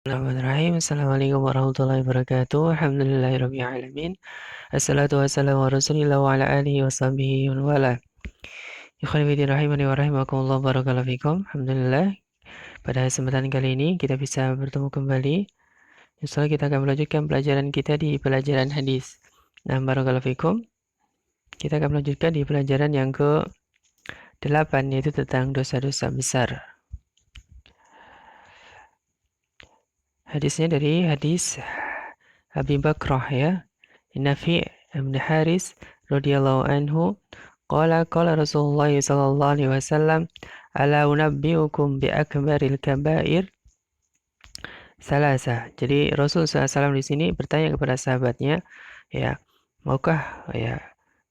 Bismillahirrahmanirrahim. Assalamualaikum warahmatullahi wabarakatuh. Alhamdulillahirabbil alamin. Assalatu wassalamu ala Rasulillah wa ala alihi wa sahbihi wa wala. Ikhwan fillah rahimani wa rahimakumullah barakallahu fikum. Alhamdulillah, pada kesempatan kali ini kita bisa bertemu kembali. Insyaallah kita akan melanjutkan pelajaran kita di pelajaran hadis. Nah, barakallahu fikum. Kita akan melanjutkan di pelajaran yang ke-8, yaitu tentang dosa-dosa besar. Hadisnya dari hadis Abi Bakrah, ya. Nafi' bin Haris radhiyallahu anhu qala Rasulullah sallallahu alaihi wasallam, ala unabbiukum bi akbaril kaba'ir salasa. Jadi Rasul SAW di sini bertanya kepada sahabatnya, ya, maukah ya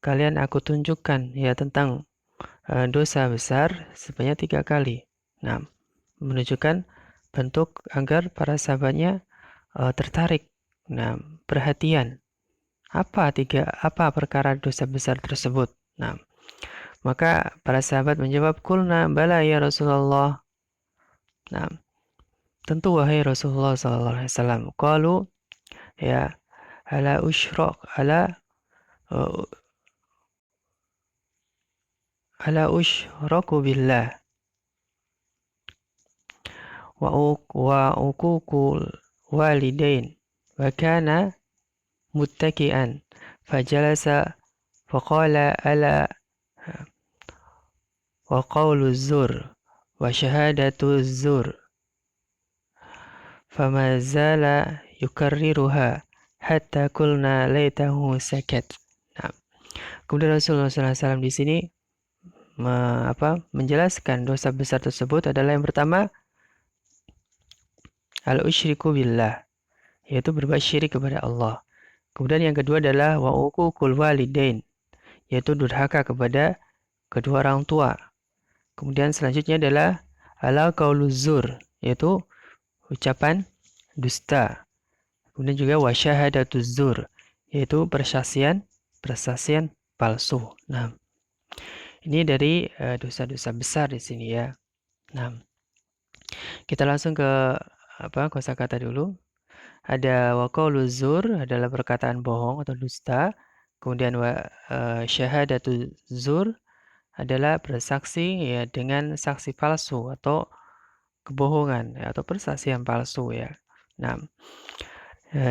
kalian aku tunjukkan ya tentang dosa besar sebanyak 3 kali. Nah, menunjukkan bentuk agar para sahabatnya tertarik, nah, perhatian. Apa perkara dosa besar tersebut? Nah, maka para sahabat menjawab, "Qulna bala ya Rasulullah." Nah, tentu wahai Rasulullah sallallahu alaihi wasallam. Qalu, ya, ala usyraq uh, ala usyraku billah wa uququl walidain wa kana muttaki'an fajalasa faqala ala wa qawlu zur wa syahadatu zur fama zala yukarriruha hatta kulna laitahu sakat. Nah, kemudian Rasulullah SAW di sini menjelaskan dosa besar tersebut adalah yang pertama al-usyriku billah, yaitu berbuat syirik kepada Allah. Kemudian yang kedua adalah wa uququl walidain, yaitu durhaka kepada kedua orang tua. Kemudian selanjutnya adalah ala qaulu zur, yaitu ucapan dusta. Kemudian juga wa syahadatu zur, yaitu persaksian palsu. Nah, ini dari dosa-dosa besar di sini, ya. Nah, kita langsung ke kosakata dulu. Ada wa qaulu zur adalah perkataan bohong atau dusta. Kemudian syahadatu zur adalah bersaksi ya dengan saksi palsu atau kebohongan, ya, atau persaksian palsu, ya. Nah,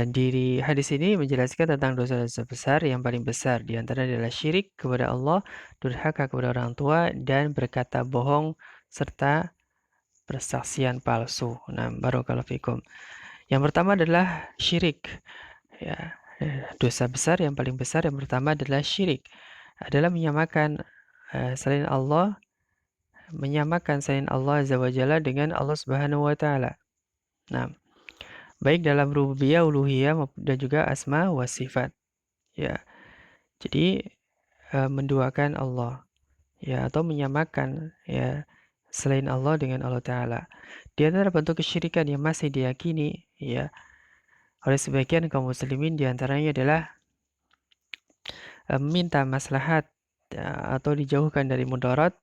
di hadis ini menjelaskan tentang dosa-dosa besar. Yang paling besar di antara adalah syirik kepada Allah, durhaka kepada orang tua, dan berkata bohong serta persaksian palsu. Nah, barakallahu fikum. Yang pertama adalah syirik. Ya, dosa besar yang paling besar yang pertama adalah syirik. Adalah menyamakan selain Allah Azza wa Jalla dengan Allah Subhanahu wa taala. Nah, baik dalam rububiyah, uluhiyah dan juga asma wa sifat. Ya. Jadi menduakan Allah, ya, atau menyamakan ya selain Allah dengan Allah taala. Di antara bentuk kesyirikan yang masih diyakini ya oleh sebagian kaum muslimin di antaranya adalah meminta maslahat atau dijauhkan dari mudarat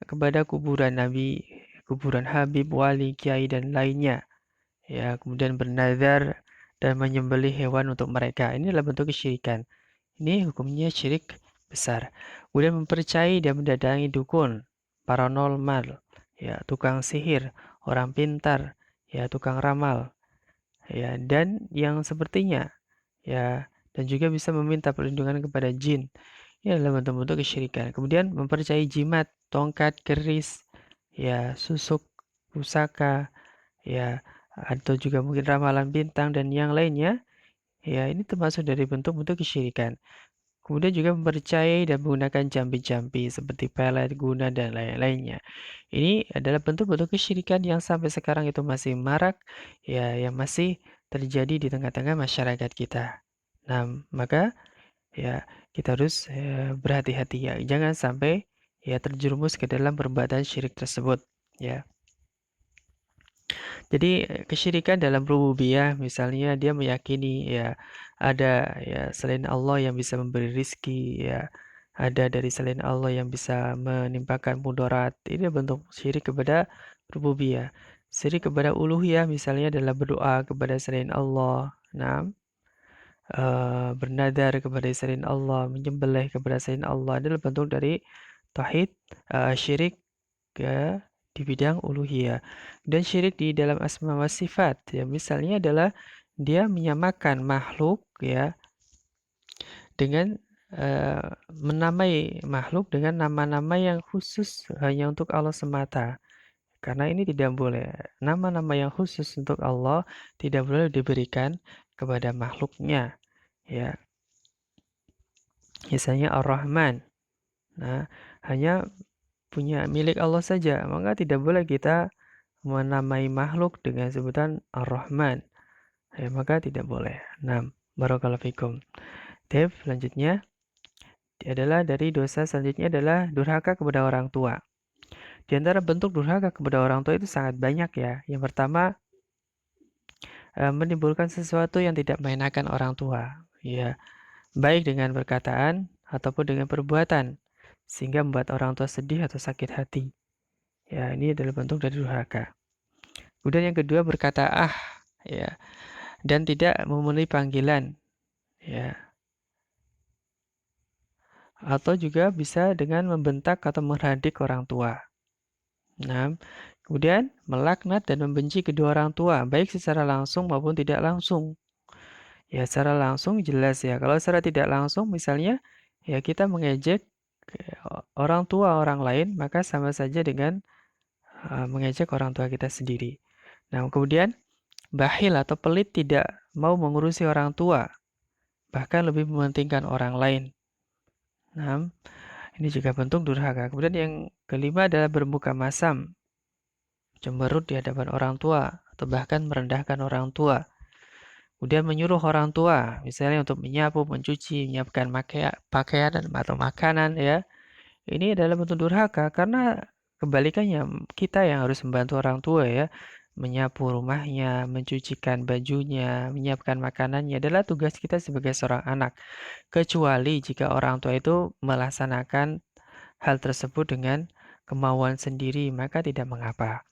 kepada kuburan nabi, kuburan habib, wali, kiai dan lainnya. Ya, kemudian bernazar dan menyembelih hewan untuk mereka. Ini adalah bentuk kesyirikan. Ini hukumnya syirik besar. Kemudian mempercayai dan mendatangi dukun, paranormal, ya, tukang sihir, orang pintar, ya, tukang ramal, ya, dan yang sepertinya, ya, dan juga bisa meminta perlindungan kepada jin. Ini adalah bentuk-bentuk kesyirikan. Kemudian mempercayai jimat, tongkat, keris, ya, susuk, pusaka, ya, atau juga mungkin ramalan bintang dan yang lainnya, ya, ini termasuk dari bentuk-bentuk kesyirikan. Kemudian juga mempercayai dan menggunakan jampi-jampi seperti pelet, guna, dan lain-lainnya. Ini adalah bentuk-bentuk kesyirikan yang sampai sekarang itu masih marak, ya, yang masih terjadi di tengah-tengah masyarakat kita. Nah, maka ya kita harus berhati-hati, ya, jangan sampai ya terjerumus ke dalam perbuatan syirik tersebut, ya. Jadi kesyirikan dalam rububiyah, misalnya dia meyakini ya ada ya selain Allah yang bisa memberi rizki, ya ada dari selain Allah yang bisa menimpakan mudarat. Ini bentuk syirik kepada rububiyah. Syirik kepada uluhiyah misalnya adalah berdoa kepada selain Allah. Nah, bernadar kepada selain Allah, menyembelih kepada selain Allah adalah bentuk dari tauhid, syirik ke di bidang uluhiyah. Dan syirik di dalam asma wa sifat ya misalnya adalah dia menyamakan makhluk ya dengan menamai makhluk dengan nama-nama yang khusus hanya untuk Allah semata. Karena ini tidak boleh. Nama-nama yang khusus untuk Allah tidak boleh diberikan kepada makhluknya. Ya, misalnya Ar-Rahman. Nah, hanya punya milik Allah saja. Maka tidak boleh kita menamai makhluk dengan sebutan Ar-Rahman. Ya, maka tidak boleh. Nah, barakallahu fikum. Selanjutnya adalah dari dosa selanjutnya adalah durhaka kepada orang tua. Di antara bentuk durhaka kepada orang tua itu sangat banyak ya. Yang pertama, menimbulkan sesuatu yang tidak mengenakan orang tua. Ya, baik dengan perkataan ataupun dengan perbuatan sehingga membuat orang tua sedih atau sakit hati. Ya, ini adalah bentuk dari durhaka. Kemudian yang kedua berkata ya, dan tidak memenuhi panggilan, ya. Atau juga bisa dengan membentak atau menghardik orang tua. Nah, kemudian melaknat dan membenci kedua orang tua, baik secara langsung maupun tidak langsung. Ya, secara langsung jelas ya. Kalau secara tidak langsung misalnya ya kita mengejek orang tua orang lain, maka sama saja dengan mengejek orang tua kita sendiri. Nah, kemudian bakhil atau pelit tidak mau mengurusi orang tua, bahkan lebih mementingkan orang lain. Nah, ini juga bentuk durhaka. Kemudian yang kelima adalah bermuka masam, cemberut di hadapan orang tua, atau bahkan merendahkan orang tua. Kemudian menyuruh orang tua, misalnya untuk menyapu, mencuci, menyiapkan pakaian atau makanan ya. Ini adalah bentuk durhaka karena kebalikannya kita yang harus membantu orang tua ya. Menyapu rumahnya, mencucikan bajunya, menyiapkan makanannya adalah tugas kita sebagai seorang anak. Kecuali jika orang tua itu melaksanakan hal tersebut dengan kemauan sendiri, maka tidak mengapa.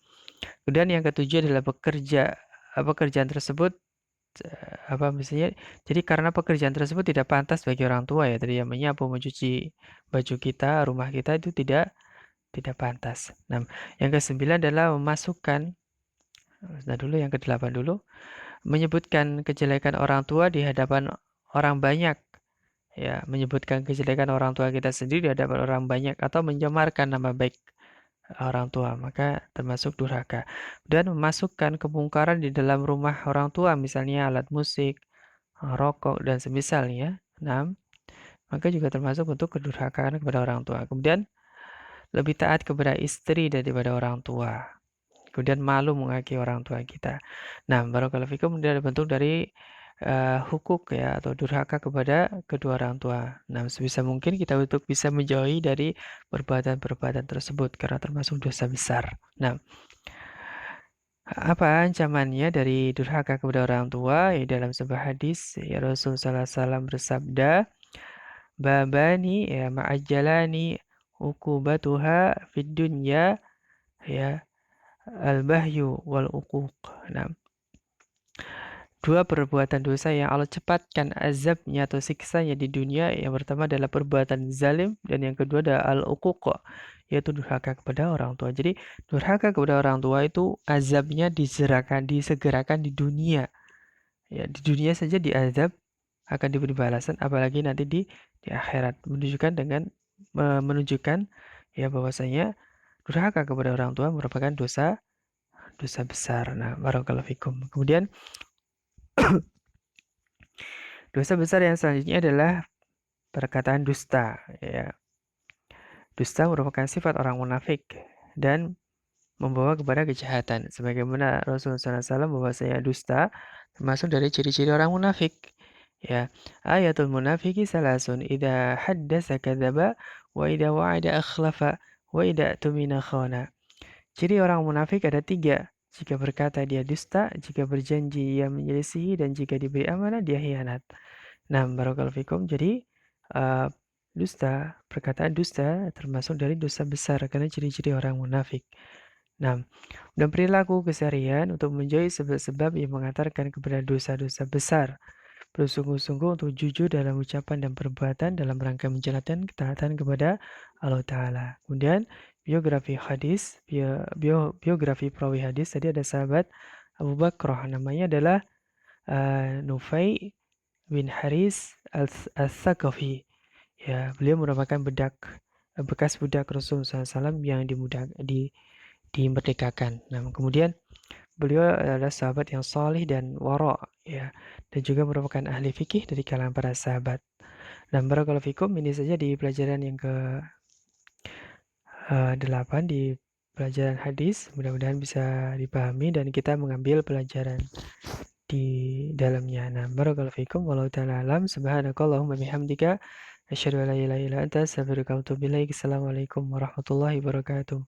Kemudian yang ketujuh adalah pekerjaan tersebut misalnya jadi karena pekerjaan tersebut tidak pantas bagi orang tua ya tadi yang menyapu mencuci baju kita rumah kita itu tidak pantas. Nah, yang kesembilan adalah memasukkan dulu yang kedelapan dulu menyebutkan kejelekan orang tua di hadapan orang banyak ya menyebutkan kejelekan orang tua kita sendiri di hadapan orang banyak atau mencemarkan nama baik orang tua maka termasuk durhaka dan memasukkan kemungkaran di dalam rumah orang tua misalnya alat musik rokok dan semisalnya. Nah, maka juga termasuk bentuk kedurhakaan kepada orang tua. Kemudian lebih taat kepada istri daripada orang tua. Kemudian malu mengakui orang tua kita. Nah, barakallahu fikum kemudian ada bentuk dari hukuk ya atau durhaka kepada kedua orang tua. Nah, sebisa mungkin kita untuk bisa menjauhi dari perbuatan-perbuatan tersebut karena termasuk dosa besar. Nah, apa ancamannya dari durhaka kepada orang tua? Ya, dalam sebuah hadis, ya Rasulullah SAW bersabda, babani ya ma'ajjalani uqubatuha fid dunya ya al-bahyu wal uquq. Nah, dua perbuatan dosa yang Allah cepatkan azabnya atau siksanya di dunia. Yang pertama adalah perbuatan zalim dan yang kedua adalah al-uquq, yaitu durhaka kepada orang tua. Jadi durhaka kepada orang tua itu azabnya disegerakan di dunia. Ya, di dunia saja diazab akan diberi balasan apalagi nanti di akhirat menunjukkan ya bahwasanya durhaka kepada orang tua merupakan dosa dosa besar. Nah, barakallahu fikum. Kemudian dosa besar yang selanjutnya adalah perkataan dusta ya. Dusta merupakan sifat orang munafik dan membawa kepada kejahatan. Sebagaimana Rasulullah SAW bahwasanya dusta termasuk dari ciri-ciri orang munafik. Ya, ayatul munafiki salasun idza haddasa kadzaba wa idza wa'ada akhlafa wa idza tumina khana. Ciri orang munafik ada tiga. Jika berkata dia dusta, jika berjanji ia menyelisihi, dan jika diberi amanah dia hianat. Nah, barakallahu fikum. Jadi uh, perkataan dusta termasuk dari dosa besar karena ciri-ciri orang munafik. Nah, dan perilaku keseharian untuk menjauhi sebab-sebab yang mengantarkan kepada dosa-dosa besar. Bersungguh-sungguh untuk jujur dalam ucapan dan perbuatan dalam rangka menjalankan ketaatan kepada Allah Ta'ala. Kemudian biografi hadis, biografi perawi hadis, tadi ada sahabat Abu Bakrah, namanya adalah Nufai bin Haris al-Thaqafi. Ya, beliau merupakan bekas budak Rasul SAW yang dimerdekakan. Nah, kemudian beliau adalah sahabat yang salih dan wara, ya, dan juga merupakan ahli fikih dari kalangan para sahabat. Dan barakallahu fikum, ini saja di pelajaran yang ke 8 di pelajaran hadis. Mudah-mudahan bisa dipahami dan kita mengambil pelajaran di dalamnya. Nah, barakallahu fikum, wallahu ta'ala alam, subhanakallahumma bihamdika, asyhadu an la ilaha illa anta, astaghfiruka wa atubu ilaik. Assalamualaikum warahmatullahi wabarakatuh.